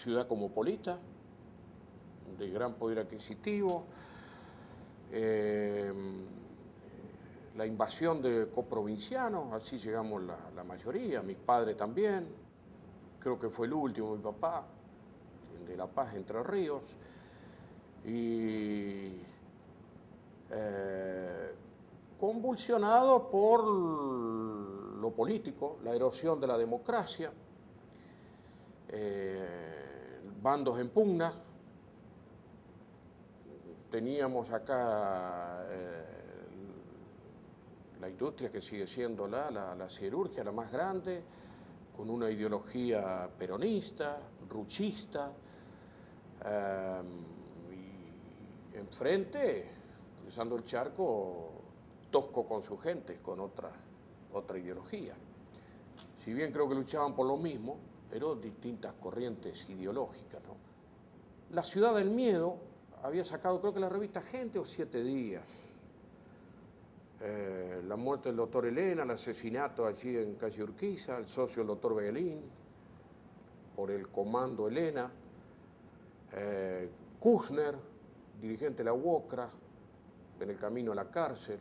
ciudad cosmopolita, de gran poder adquisitivo, la invasión de coprovincianos, así llegamos la mayoría, mis padres también, creo que fue el último, mi papá, de La Paz, Entre Ríos, y convulsionado por lo político, la erosión de la democracia, bandos en pugna. Teníamos acá la industria que sigue siendo la siderurgia, la más grande, con una ideología peronista, ruchista, y enfrente, cruzando el charco, Tosco con su gente, con otra ideología. Si bien creo que luchaban por lo mismo, pero distintas corrientes ideológicas, ¿no? La Ciudad del Miedo había sacado, creo que la revista Gente o 7 Días, la muerte del doctor Elena, el asesinato allí en calle Urquiza, el socio del doctor Beguelín, por el comando Elena, Kushner, dirigente de la UOCRA, en el camino a la cárcel,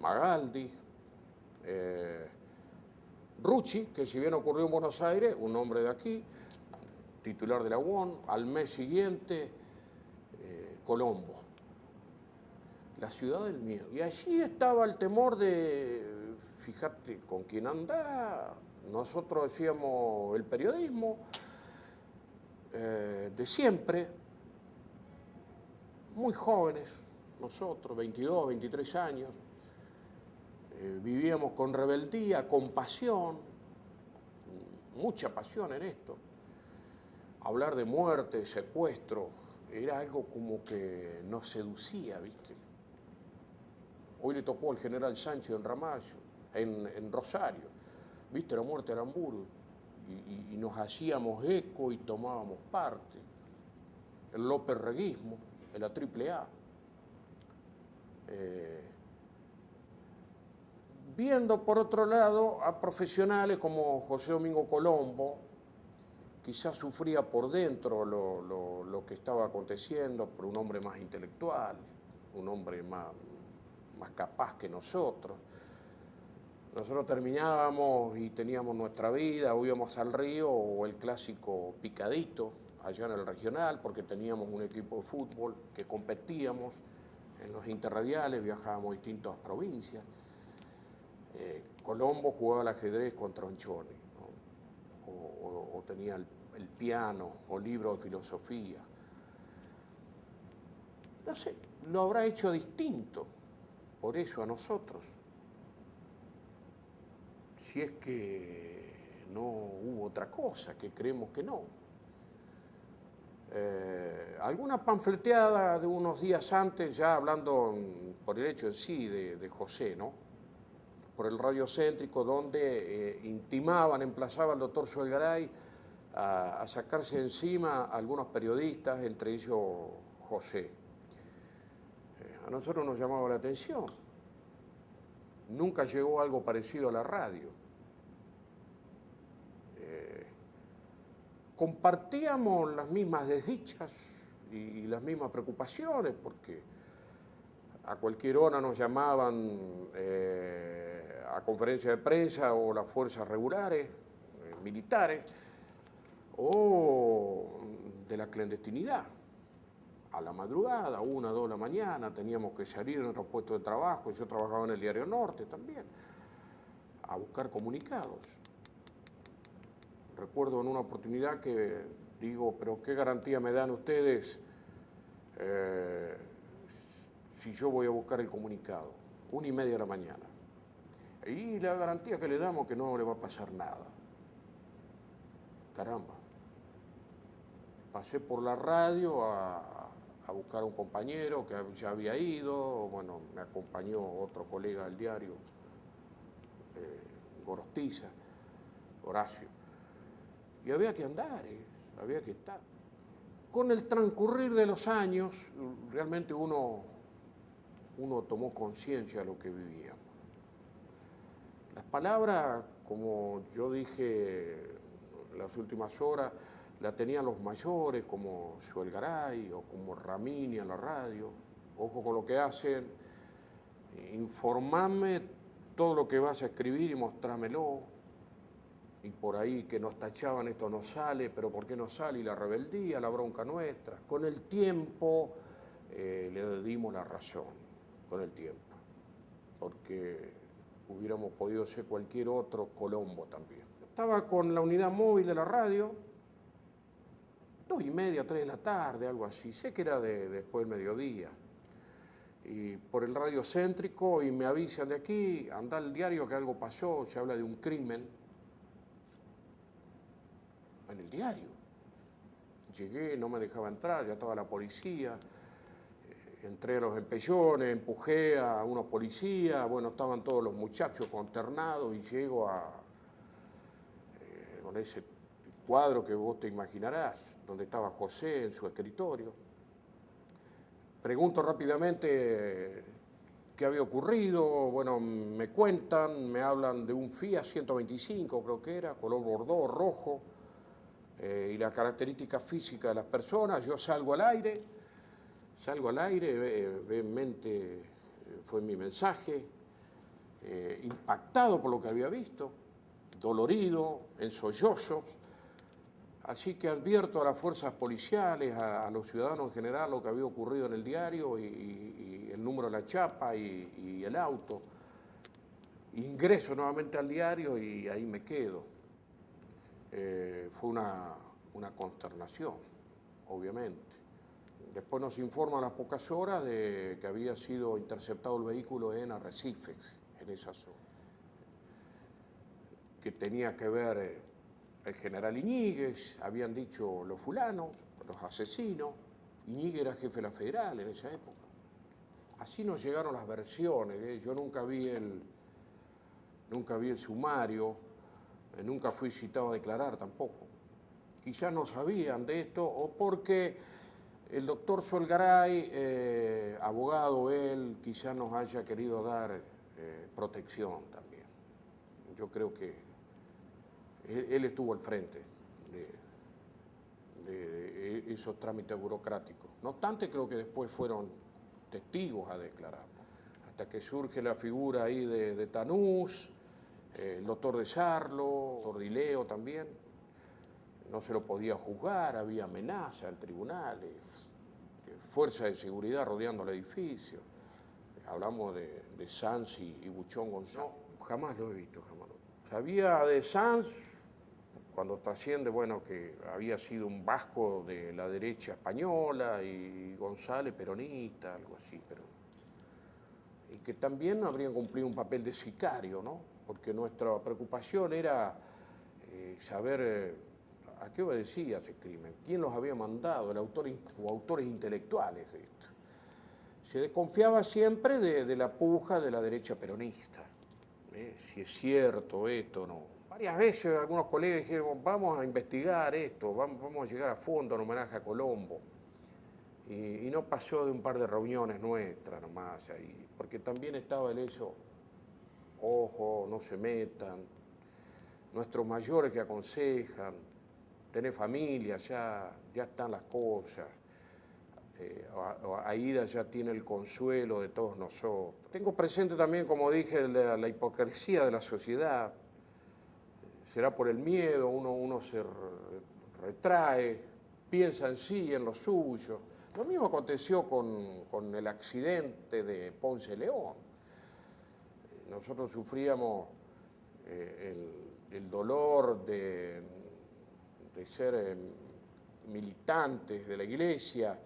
Magaldi, Rucci, que si bien ocurrió en Buenos Aires, un hombre de aquí, titular de la UON, al mes siguiente, Colombo, la ciudad del miedo. Y allí estaba el temor de, fíjate, con quién anda. Nosotros decíamos el periodismo de siempre, muy jóvenes, nosotros, 22, 23 años, vivíamos con rebeldía, con pasión, mucha pasión en esto. Hablar de muerte, secuestro, era algo como que nos seducía, ¿viste? Hoy le tocó al general Sánchez en Ramallo, en Rosario, ¿viste? La muerte de Aramburu, y nos hacíamos eco y tomábamos parte. El López Reguismo, de la AAA. Viendo por otro lado a profesionales como José Domingo Colombo, quizás sufría por dentro lo que estaba aconteciendo, por un hombre más intelectual, un hombre más capaz que nosotros. Nosotros terminábamos y teníamos nuestra vida, o íbamos al río o el clásico picadito, allá en el regional, porque teníamos un equipo de fútbol que competíamos en los interradiales, viajábamos a distintas provincias. Colombo jugaba al ajedrez con Tronchoni, ¿no? o tenía el piano o libros de filosofía. No sé, lo habrá hecho distinto, por eso a nosotros. Si es que no hubo otra cosa, que creemos que no. Alguna panfleteada de unos días antes, ya hablando por el hecho en sí de José, ¿no? Por el radiocéntrico, donde intimaban, emplazaban al doctor Suelgaray a sacarse encima a algunos periodistas, entre ellos José. A nosotros nos llamaba la atención. Nunca llegó algo parecido a la radio. Compartíamos las mismas desdichas y las mismas preocupaciones, porque a cualquier hora nos llamaban a conferencia de prensa o las fuerzas regulares, militares, o de la clandestinidad. A la madrugada, 1, 2 de la mañana, teníamos que salir en nuestro puesto de trabajo, yo trabajaba en el Diario Norte también, a buscar comunicados. Recuerdo en una oportunidad que digo, pero ¿qué garantía me dan ustedes si yo voy a buscar el comunicado? 1:30 de la mañana. Y la garantía que le damos es que no le va a pasar nada. Caramba. Pasé por la radio a buscar a un compañero que ya había ido, bueno, me acompañó otro colega del diario, Gorostiza, Horacio. Y había que andar, había que estar. Con el transcurrir de los años, realmente uno tomó conciencia de lo que vivíamos. Las palabras, como yo dije las últimas horas, la tenían los mayores como Joel Garay o como Ramini en la radio. Ojo con lo que hacen, informame todo lo que vas a escribir y mostrámelo. Y por ahí que nos tachaban, esto no sale, pero ¿por qué no sale? Y la rebeldía, la bronca nuestra. Con el tiempo le dimos la razón, con el tiempo, porque hubiéramos podido ser cualquier otro Colombo también. Estaba con la unidad móvil de la radio, 2:30, 3 de la tarde, algo así. Sé que era después del mediodía. Y por el radio céntrico y me avisan de aquí, anda al diario que algo pasó, se habla de un crimen. En el diario. Llegué, no me dejaba entrar, ya estaba la policía. Entré a los empellones, empujé a unos policías, bueno, estaban todos los muchachos consternados y llego con ese cuadro que vos te imaginarás, donde estaba José en su escritorio. Pregunto rápidamente qué había ocurrido, bueno, me cuentan, me hablan de un Fiat 125, creo que era, color bordó, rojo, y la característica física de las personas. Yo salgo al aire, vehemente fue mi mensaje, impactado por lo que había visto, dolorido, en sollozos. Así que advierto a las fuerzas policiales, a los ciudadanos en general, lo que había ocurrido en el diario y el número de la chapa y el auto. Ingreso nuevamente al diario y ahí me quedo. Fue una consternación, obviamente. Después nos informan a las pocas horas de que había sido interceptado el vehículo en Arrecifes, en esa zona. Que tenía que ver el general Iñiguez, habían dicho los fulanos, los asesinos. Iñiguez era jefe de la Federal en esa época. Así nos llegaron las versiones. Yo nunca vi el sumario, nunca fui citado a declarar tampoco. Quizás no sabían de esto o porque el doctor Solgaray, abogado él, quizás nos haya querido dar protección también. Yo creo que él estuvo al frente de esos trámites burocráticos. No obstante, creo que después fueron testigos a declarar. Hasta que surge la figura ahí de Tanús, el doctor de Sarlo, el doctor Dileo también. No se lo podía juzgar, había amenaza en tribunales, fuerza de seguridad rodeando el edificio. Hablamos de Sanz y Buchón González. No, jamás lo he visto, jamás. Sabía de Sanz cuando trasciende, bueno, que había sido un vasco de la derecha española y González peronista, algo así, pero y que también habrían cumplido un papel de sicario, ¿no? Porque nuestra preocupación era saber a qué obedecía ese crimen, quién los había mandado, el autor o autores intelectuales de esto. Se desconfiaba siempre de la puja de la derecha peronista, si es cierto esto o no. Varias veces algunos colegas dijeron, vamos a investigar esto, vamos a llegar a fondo en homenaje a Colombo. Y no pasó de un par de reuniones nuestras nomás ahí, porque también estaba el eso, ojo, no se metan, nuestros mayores que aconsejan, tener familia, ya están las cosas, Aida ya tiene el consuelo de todos nosotros. Tengo presente también, como dije, la hipocresía de la sociedad. Será por el miedo, uno se retrae, piensa en sí, en lo suyo. Lo mismo aconteció con el accidente de Ponce de León. Nosotros sufríamos el dolor de ser militantes de la iglesia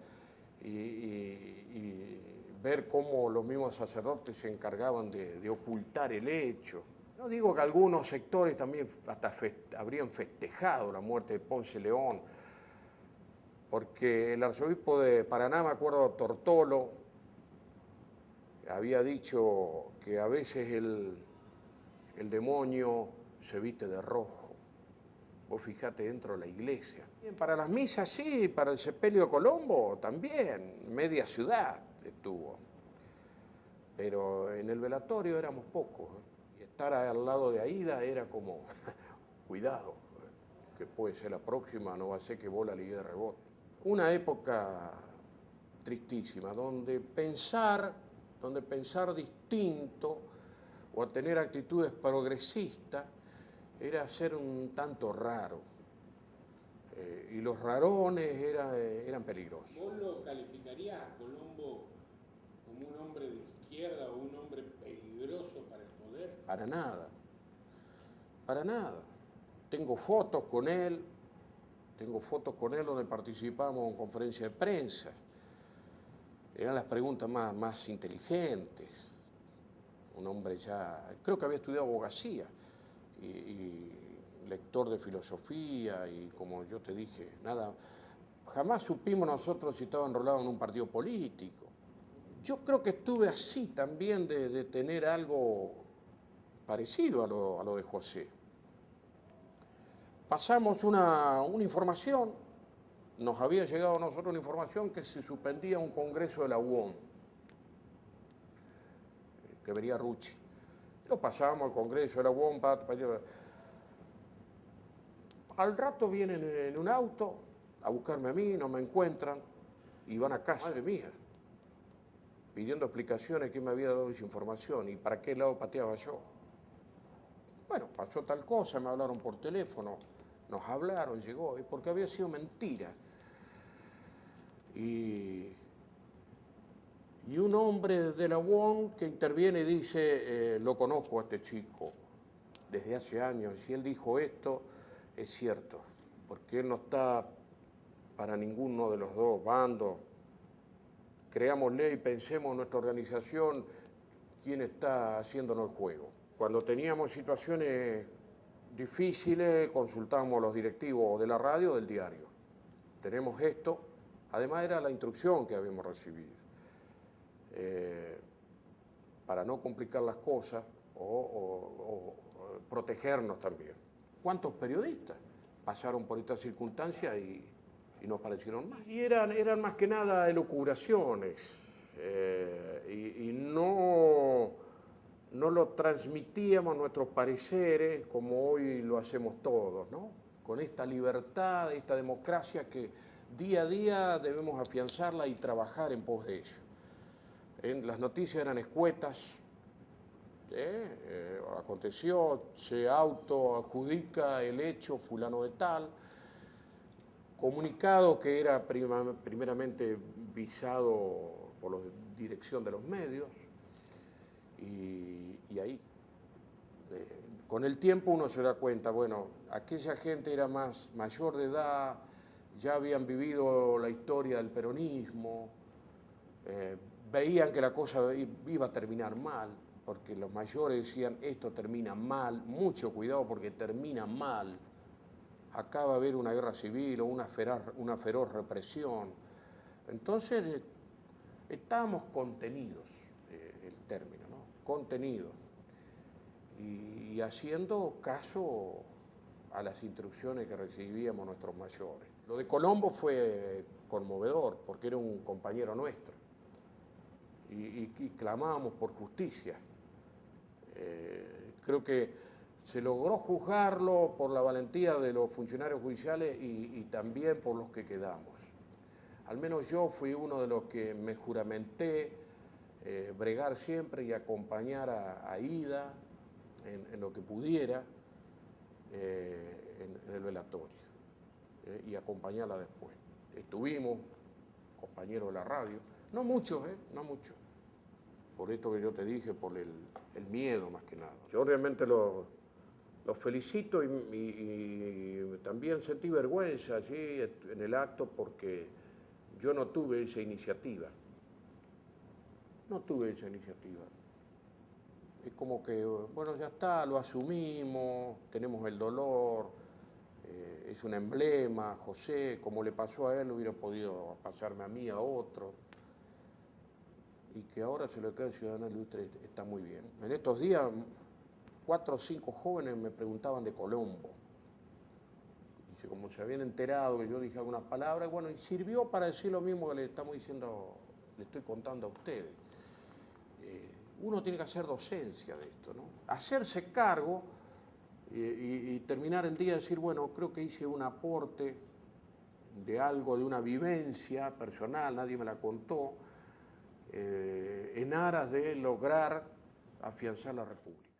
y ver cómo los mismos sacerdotes se encargaban de ocultar el hecho. No digo que algunos sectores también hasta habrían festejado la muerte de Ponce de León, porque el arzobispo de Paraná, me acuerdo, Tortolo, había dicho que a veces el demonio se viste de rojo. Vos fijate dentro de la iglesia. Para las misas sí, para el sepelio de Colombo también, media ciudad estuvo. Pero en el velatorio éramos pocos. Y estar al lado de Aida era como, cuidado, que puede ser la próxima, no va a ser que vos la ligue de rebote. Una época tristísima, donde pensar distinto o a tener actitudes progresistas era ser un tanto raro. Y los rarones eran peligrosos. ¿Vos lo calificarías a Colombo como un hombre de izquierda o un hombre peligroso para el poder? Para nada, para nada. Tengo fotos con él donde participamos en conferencia de prensa. Eran las preguntas más inteligentes. Un hombre ya, creo que había estudiado abogacía y lector de filosofía y como yo te dije, nada, jamás supimos nosotros si estaba enrolado en un partido político. Yo creo que estuve así también de tener algo parecido a lo de José. Pasamos una información, nos había llegado a nosotros una información que se suspendía un congreso de la UOM, que venía Rucci. Lo pasamos al congreso de la UOM, al rato vienen en un auto a buscarme a mí, no me encuentran y van a casa. Madre mía, pidiendo explicaciones quién me había dado esa información y para qué lado pateaba yo. Bueno, pasó tal cosa, me hablaron por teléfono, nos hablaron, llegó, porque había sido mentira. Y un hombre de la UOM que interviene y dice, lo conozco a este chico desde hace años, y él dijo esto, es cierto, porque él no está para ninguno de los dos bandos. Creámosle y pensemos en nuestra organización quién está haciéndonos el juego. Cuando teníamos situaciones difíciles, consultábamos a los directivos de la radio o del diario. Tenemos esto, además era la instrucción que habíamos recibido. Para no complicar las cosas o protegernos también. ¿Cuántos periodistas pasaron por esta circunstancia y no aparecieron más? Y eran más que nada elucubraciones y no lo transmitíamos nuestros pareceres como hoy lo hacemos todos, ¿no? Con esta libertad, esta democracia que día a día debemos afianzarla y trabajar en pos de ello. Las noticias eran escuetas, aconteció, se autoadjudica el hecho fulano de tal, comunicado que era primeramente visado por la dirección de los medios y ahí. Con el tiempo uno se da cuenta, bueno, aquella gente era mayor de edad, ya habían vivido la historia del peronismo, veían que la cosa iba a terminar mal, porque los mayores decían, esto termina mal, mucho cuidado porque termina mal, acá va a haber una guerra civil o una feroz represión. Entonces estábamos contenidos, el término, ¿no? Contenidos, y haciendo caso a las instrucciones que recibíamos nuestros mayores. Lo de Colombo fue conmovedor porque era un compañero nuestro y clamábamos por justicia. Creo que se logró juzgarlo por la valentía de los funcionarios judiciales y también por los que quedamos. Al menos yo fui uno de los que me juramenté bregar siempre y acompañar a Ida en lo que pudiera en el velatorio y acompañarla después. Estuvimos, compañeros de la radio, no muchos, no muchos. Por esto que yo te dije, por el miedo más que nada. Yo realmente los felicito y también sentí vergüenza allí en el acto porque yo no tuve esa iniciativa. No tuve esa iniciativa. Es como que, bueno, ya está, lo asumimos, tenemos el dolor, es un emblema, José, como le pasó a él, hubiera podido pasarme a mí, a otro. Y que ahora se lo queda el ciudadano ilustre está muy bien. En estos días, 4 o 5 jóvenes me preguntaban de Colombo. Dice, como se habían enterado que yo dije algunas palabras, y bueno, y sirvió para decir lo mismo que le estamos diciendo, le estoy contando a ustedes. Uno tiene que hacer docencia de esto, ¿no? Hacerse cargo y terminar el día y decir, bueno, creo que hice un aporte de algo, de una vivencia personal, nadie me la contó, en aras de lograr afianzar la República.